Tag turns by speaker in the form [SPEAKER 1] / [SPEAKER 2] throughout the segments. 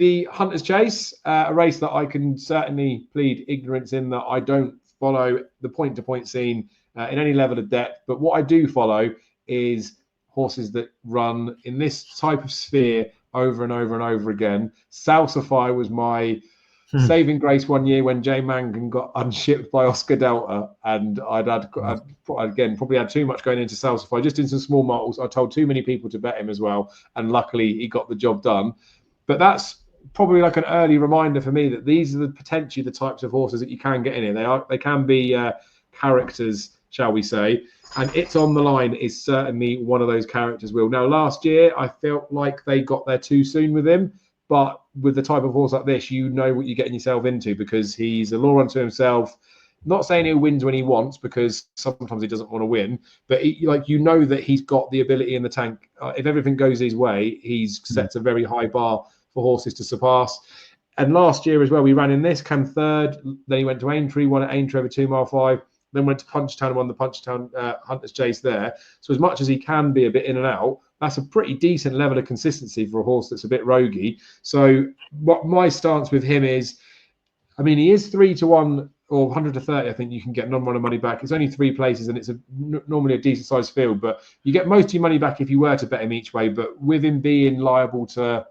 [SPEAKER 1] The Hunter's Chase, a race that I can certainly plead ignorance in, that I don't follow the point-to-point scene in any level of depth. But what I do follow is horses that run in this type of sphere over and over and over again. Salsify was my saving grace one year when Jay Mangan got unshipped by Oscar Delta, and I'd probably had too much going into Salsify, just in some small models. I told too many people to bet him as well, and luckily he got the job done. But that's probably like an early reminder for me that these are potentially the types of horses that you can get in here. They can be characters, shall we say, and It's on the Line is certainly one of those characters. Will, now last year I felt like they got there too soon with him. But with the type of horse like this, you know what you're getting yourself into, because he's a law unto himself. Not saying he wins when he wants, because sometimes he doesn't want to win. But that he's got the ability in the tank. If everything goes his way, he's sets a very high bar for horses to surpass. And last year as well, we ran in this, came third. Then he went to Aintree, won at Aintree over 2 mile 5. Then went to Punchestown and won the Punchestown Hunter's Chase there. So as much as he can be a bit in and out, that's a pretty decent level of consistency for a horse that's a bit roguey. So what my stance with him is, I mean, he is 3-1 or 100 to 30. I think you can get non-runner money back. It's only 3 places, and it's normally a decent sized field. But you get most of your money back if you were to bet him each way. But with him being liable to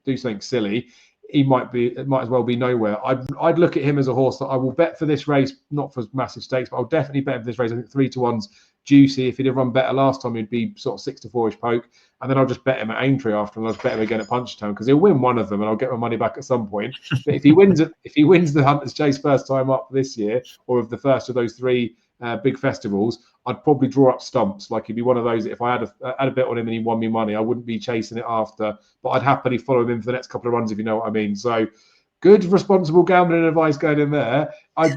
[SPEAKER 1] do something silly, it might as well be nowhere. I'd look at him as a horse that I will bet for this race, not for massive stakes, but I'll definitely bet for this race. I think 3-1's juicy. If he'd have run better last time, he'd be sort of 6-4ish poke. And then I'll just bet him at Aintree after, and I'll just bet him again at Punchestown, because he'll win one of them, and I'll get my money back at some point. But if he wins the Hunter's Chase first time up this year, or of the first of those 3 big festivals, I'd probably draw up stumps. Like, he'd be one of those that if I had a bet on him and he won me money, I wouldn't be chasing it after, but I'd happily follow him in for the next couple of runs, if you know what I mean. So good, responsible gambling advice going in there. I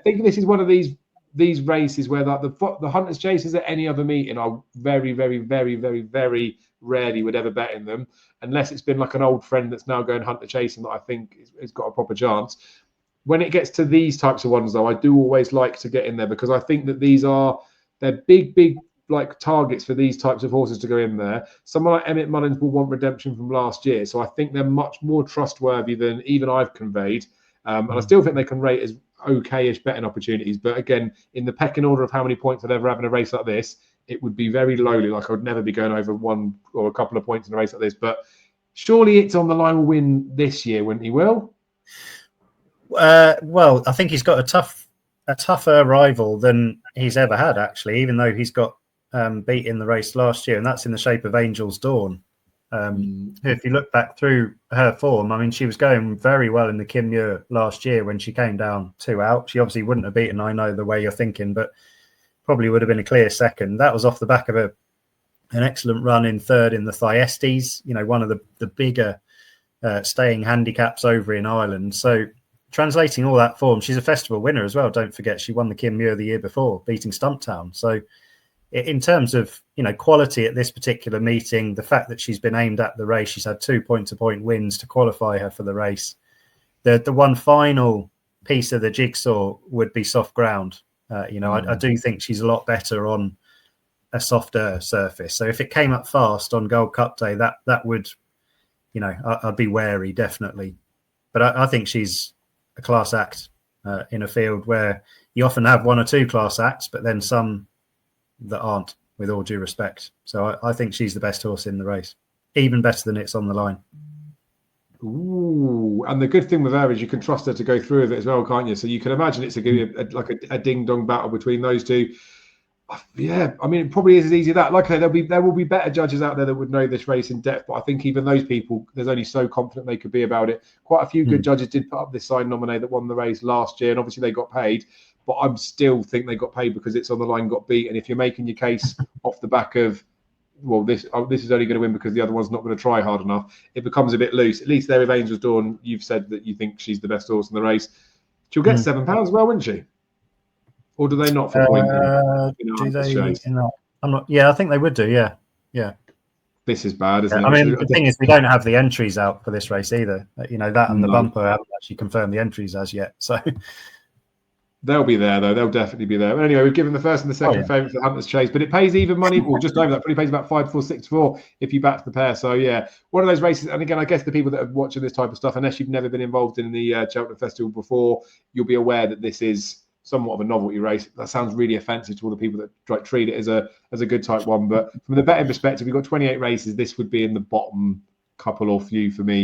[SPEAKER 1] think this is one of these races where the Hunter's Chases at any other meeting, I very, very, very, very, very rarely would ever bet in them, unless it's been like an old friend that's now going hunter chasing that I think has got a proper chance. When it gets to these types of ones, though, I do always like to get in there, because I think that they're big like targets for these types of horses to go in there. Someone like Emmett Mullins will want redemption from last year, so I think they're much more trustworthy than even I've conveyed. And I still think they can rate as okay-ish betting opportunities. But again, in the pecking order of how many points I'd ever have in a race like this, it would be very lowly. Like, I would never be going over 1 or a couple of points in a race like this. But surely It's on the Line will win this year, wouldn't he, Will?
[SPEAKER 2] Well, I think he's got a tougher rival than he's ever had, actually, even though he's got beat in the race last year, and that's in the shape of Angel's Dawn. If you look back through her form, I mean, she was going very well in the Kim Muir last year when she came down 2 out. She obviously wouldn't have beaten, I know the way you're thinking, but probably would have been a clear second. That was off the back of an excellent run in third in the Thyestes, one of the bigger staying handicaps over in Ireland. So translating all that form, she's a festival winner as well. Don't forget, she won the Kim Muir the year before, beating Stumptown. So in terms of quality at this particular meeting, the fact that she's been aimed at the race, she's had 2 point-to-point wins to qualify her for the race. The one final piece of the jigsaw would be soft ground. I do think she's a lot better on a softer surface. So if it came up fast on Gold Cup Day, that would, I'd be wary, definitely. But I think she's a class act in a field where you often have 1 or 2 class acts, but then some that aren't, with all due respect. So I think she's the best horse in the race, even better than It's on the Line.
[SPEAKER 1] Ooh, and the good thing with her is you can trust her to go through with it as well, can't you? So you can imagine it's like a ding-dong battle between those two. Yeah, I mean, it probably is as easy as that. Like I said, there will be better judges out there that would know this race in depth, but I think even those people, there's only so confident they could be about it. Quite a few good judges did put up this side nominee that won the race last year, and obviously they got paid, but I still think they got paid because It's on the Line got beat. And if you're making your case off the back of, well, this is only going to win because the other one's not going to try hard enough, it becomes a bit loose. At least there with Angel's Dawn, you've said that you think she's the best horse in the race. She'll get £7 as well, wouldn't she? Or do they not for point?
[SPEAKER 2] Do they? I'm not. Yeah, I think they would do. Yeah.
[SPEAKER 1] This is bad, isn't it?
[SPEAKER 2] I mean, the thing is, we don't have the entries out for this race either. That and the bumper haven't actually confirmed the entries as yet. So
[SPEAKER 1] They'll be there, though. They'll definitely be there. But anyway, we've given the first and the second favourite for the Hunters Chase, but it pays even money, or just over that. Probably pays about 5 4 6 4 if you back the pair. So yeah, one of those races. And again, I guess the people that are watching this type of stuff, unless you've never been involved in the Cheltenham Festival before, you'll be aware that this is somewhat of a novelty race. That sounds really offensive to all the people that treat it as a good type one. But from the betting perspective, we've got 28 races. This would be in the bottom couple or few for me.